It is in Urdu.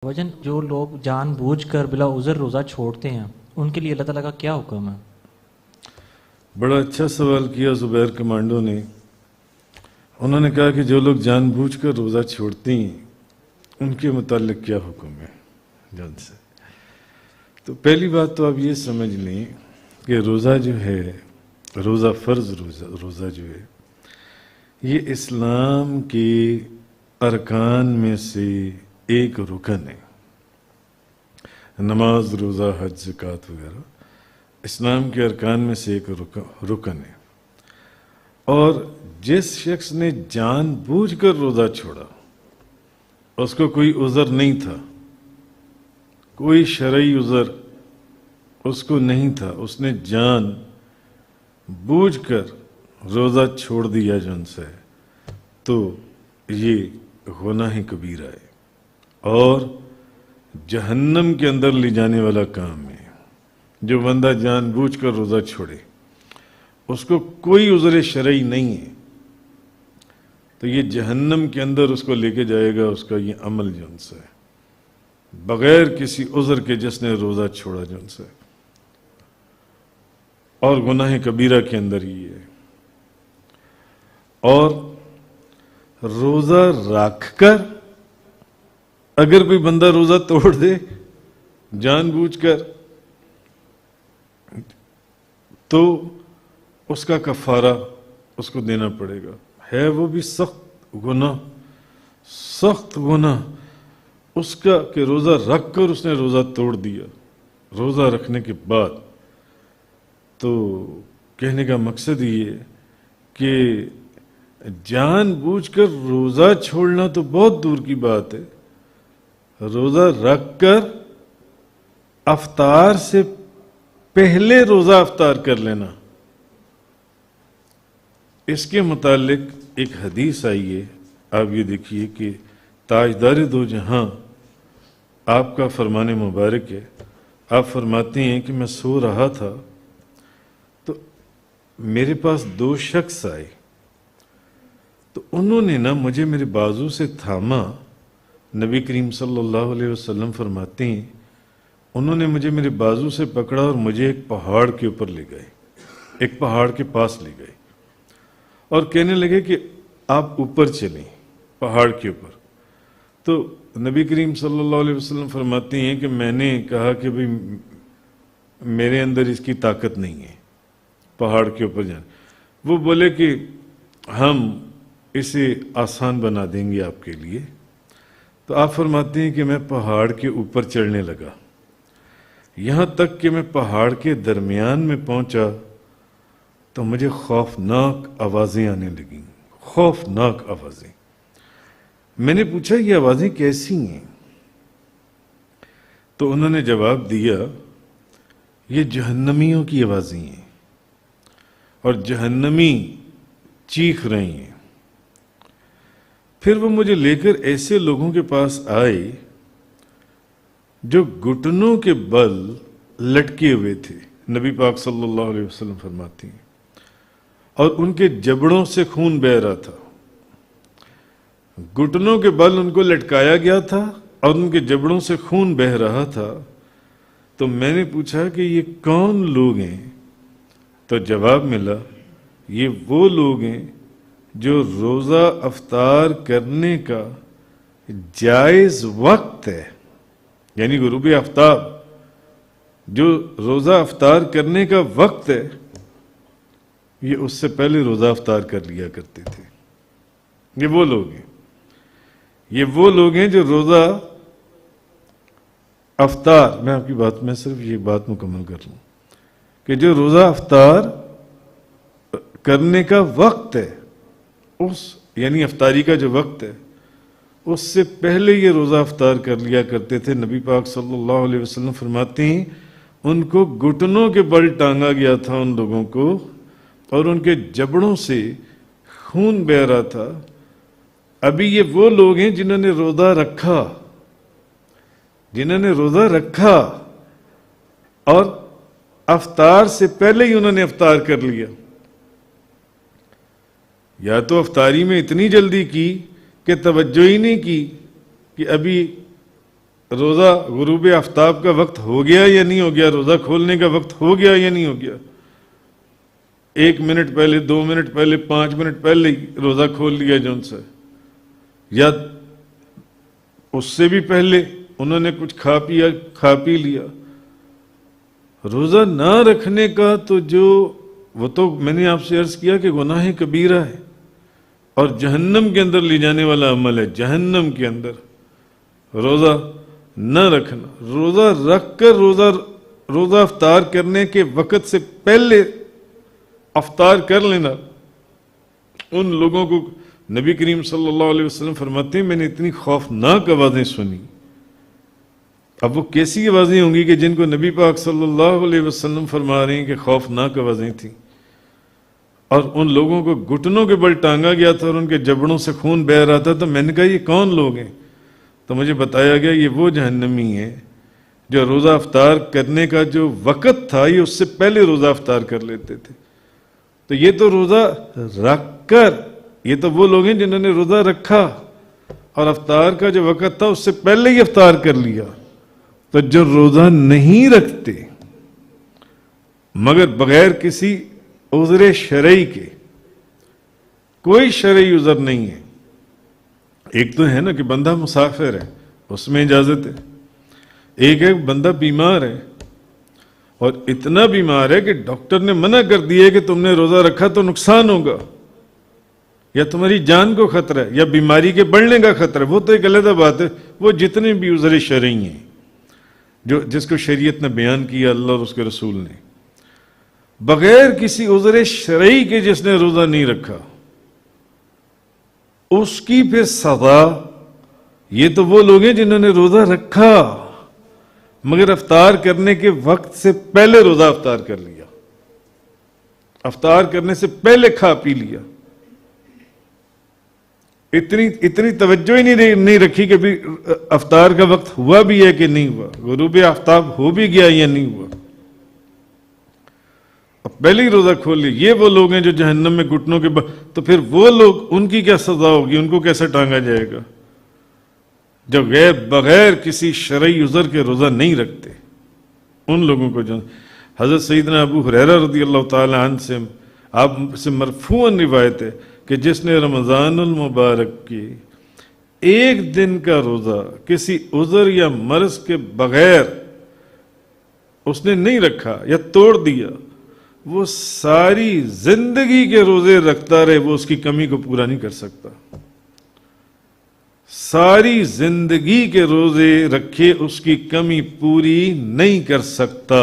وجن جو لوگ جان بوجھ کر بلا عذر روزہ چھوڑتے ہیں ان کے لیے اللہ تعالیٰ کا کیا حکم ہے؟ بڑا اچھا سوال کیا زبیر کمانڈو نے. انہوں نے کہا کہ جو لوگ جان بوجھ کر روزہ چھوڑتے ہیں ان کے متعلق کیا حکم ہے جان سے. تو پہلی بات تو آپ یہ سمجھ لیں کہ روزہ جو ہے، روزہ فرض روزہ جو ہے یہ اسلام کے ارکان میں سے ایک رکن ہے. نماز، روزہ، حج، زکوٰۃ وغیرہ اسلام کے ارکان میں سے ایک رکن ہے. اور جس شخص نے جان بوجھ کر روزہ چھوڑا، اس کو کوئی عذر نہیں تھا، کوئی شرعی عذر اس کو نہیں تھا، اس نے جان بوجھ کر روزہ چھوڑ دیا جن سے، تو یہ گناہ کبیرہ ہے اور جہنم کے اندر لے جانے والا کام ہے. جو بندہ جان بوجھ کر روزہ چھوڑے اس کو کوئی عذر شرعی نہیں ہے تو یہ جہنم کے اندر اس کو لے کے جائے گا. اس کا یہ عمل جن سے بغیر کسی عذر کے جس نے روزہ چھوڑا جن سے، اور گناہ کبیرہ کے اندر ہی ہے. اور روزہ رکھ کر اگر کوئی بندہ روزہ توڑ دے جان بوجھ کر تو اس کا کفارہ اس کو دینا پڑے گا. ہے وہ بھی سخت گناہ اس کا کہ روزہ رکھ کر اس نے روزہ توڑ دیا. روزہ رکھنے کے بعد تو کہنے کا مقصد یہ کہ جان بوجھ کر روزہ چھوڑنا تو بہت دور کی بات ہے، روزہ رکھ کر افطار سے پہلے روزہ افطار کر لینا. اس کے متعلق ایک حدیث آئی ہے، آپ یہ دیکھیے کہ تاجدار دو جہاں آپ کا فرمان مبارک ہے. آپ فرماتے ہیں کہ میں سو رہا تھا تو میرے پاس دو شخص آئے تو انہوں نے نا مجھے میرے بازو سے تھاما. نبی کریم صلی اللہ علیہ وسلم فرماتے ہیں انہوں نے مجھے میرے بازو سے پکڑا اور مجھے ایک پہاڑ کے اوپر لے گئے، ایک پہاڑ کے پاس لے گئے اور کہنے لگے کہ آپ اوپر چلیں پہاڑ کے اوپر. تو نبی کریم صلی اللہ علیہ وسلم فرماتے ہیں کہ میں نے کہا کہ بھئی میرے اندر اس کی طاقت نہیں ہے پہاڑ کے اوپر جانے. وہ بولے کہ ہم اسے آسان بنا دیں گے آپ کے لیے. تو آپ فرماتے ہیں کہ میں پہاڑ کے اوپر چڑھنے لگا، یہاں تک کہ میں پہاڑ کے درمیان میں پہنچا تو مجھے خوفناک آوازیں آنے لگیں، خوفناک آوازیں. میں نے پوچھا یہ آوازیں کیسی ہیں؟ تو انہوں نے جواب دیا یہ جہنمیوں کی آوازیں ہیں اور جہنمی چیخ رہے ہیں. پھر وہ مجھے لے کر ایسے لوگوں کے پاس آئے جو گھٹنوں کے بل لٹکے ہوئے تھے، نبی پاک صلی اللہ علیہ وسلم فرماتے ہیں، اور ان کے جبڑوں سے خون بہہ رہا تھا. گھٹنوں کے بل ان کو لٹکایا گیا تھا اور ان کے جبڑوں سے خون بہہ رہا تھا. تو میں نے پوچھا کہ یہ کون لوگ ہیں؟ تو جواب ملا یہ وہ لوگ ہیں جو روزہ افطار کرنے کا جائز وقت ہے، یعنی غروب آفتاب جو روزہ افطار کرنے کا وقت ہے یہ اس سے پہلے روزہ افطار کر لیا کرتے تھے. یہ وہ لوگ ہیں، یہ وہ لوگ ہیں جو روزہ افطار، میں آپ کی بات میں صرف یہ بات مکمل کر لوں کہ جو روزہ افطار کرنے کا وقت ہے، اس یعنی افطاری کا جو وقت ہے اس سے پہلے یہ روزہ افطار کر لیا کرتے تھے. نبی پاک صلی اللہ علیہ وسلم فرماتے ہیں ان کو گھٹنوں کے بل ٹانگا گیا تھا ان لوگوں کو اور ان کے جبڑوں سے خون بہہ رہا تھا. ابھی یہ وہ لوگ ہیں جنہوں نے روزہ رکھا اور افطار سے پہلے ہی انہوں نے افطار کر لیا. یا تو افطاری میں اتنی جلدی کی کہ توجہ ہی نہیں کی کہ ابھی روزہ غروب آفتاب کا وقت ہو گیا یا نہیں ہو گیا، روزہ کھولنے کا وقت ہو گیا یا نہیں ہو گیا، 1 منٹ پہلے، 2 منٹ پہلے، 5 منٹ پہلے ہی روزہ کھول لیا جو ان سے، یا اس سے بھی پہلے انہوں نے کچھ کھا پی لیا۔ روزہ نہ رکھنے کا تو وہ تو میں نے آپ سے عرض کیا کہ گناہ کبیرہ ہے اور جہنم کے اندر لے جانے والا عمل ہے، جہنم کے اندر روزہ نہ رکھنا۔ روزہ رکھ کر روزہ افطار کرنے کے وقت سے پہلے افطار کر لینا، ان لوگوں کو نبی کریم صلی اللہ علیہ وسلم فرماتے ہیں میں نے اتنی خوفناک آوازیں سنی۔ اب وہ کیسی آوازیں ہوں گی کہ جن کو نبی پاک صلی اللہ علیہ وسلم فرما رہے ہیں کہ خوفناک آوازیں تھیں، اور ان لوگوں کو گھٹنوں کے بل ٹانگا گیا تھا اور ان کے جبڑوں سے خون بہہ رہا تھا۔ تو میں نے کہا یہ کون لوگ ہیں؟ تو مجھے بتایا گیا یہ وہ جہنمی ہیں جو روزہ افطار کرنے کا جو وقت تھا یہ اس سے پہلے روزہ افطار کر لیتے تھے۔ تو یہ تو روزہ رکھ کر، یہ تو وہ لوگ ہیں جنہوں نے روزہ رکھا اور افطار کا جو وقت تھا اس سے پہلے ہی افطار کر لیا۔ تو جو روزہ نہیں رکھتے مگر بغیر کسی عذر شرعی کے، کوئی شرعی عذر نہیں ہے، ایک تو ہے نا کہ بندہ مسافر ہے، اس میں اجازت ہے، ایک ہے بندہ بیمار ہے اور اتنا بیمار ہے کہ ڈاکٹر نے منع کر دیا ہے کہ تم نے روزہ رکھا تو نقصان ہوگا یا تمہاری جان کو خطرہ ہے یا بیماری کے بڑھنے کا خطرہ ہے، وہ تو ایک علیحدہ بات ہے۔ وہ جتنے بھی عذر شرعی ہیں جس کو شریعت نے بیان کیا، اللہ اور اس کے رسول نے، بغیر کسی عذر شرعی کے جس نے روزہ نہیں رکھا اس کی پھر سزا، یہ تو وہ لوگ ہیں جنہوں نے روزہ رکھا مگر افطار کرنے کے وقت سے پہلے روزہ افطار کر لیا، افطار کرنے سے پہلے کھا پی لیا، اتنی توجہ ہی نہیں رکھی کہ بھی افطار کا وقت ہوا بھی ہے کہ نہیں ہوا، غروب آفتاب ہو بھی گیا یا نہیں ہوا، اب پہلے ہی روزہ کھول لی۔ یہ وہ لوگ ہیں جو جہنم میں گھٹنوں کے تو پھر وہ لوگ، ان کی کیا سزا ہوگی، ان کو کیسے ٹانگا جائے گا جو بغیر کسی شرعی عذر کے روزہ نہیں رکھتے؟ ان لوگوں کو جو حضرت سیدنا ابو ہریرہ رضی اللہ تعالی عنہ سے آپ سے مرفوعاً روایت ہے کہ جس نے رمضان المبارک کی 1 دن کا روزہ کسی عذر یا مرض کے بغیر اس نے نہیں رکھا یا توڑ دیا، وہ ساری زندگی کے روزے رکھتا رہے، وہ اس کی کمی کو پورا نہیں کر سکتا۔ ساری زندگی کے روزے رکھے اس کی کمی پوری نہیں کر سکتا۔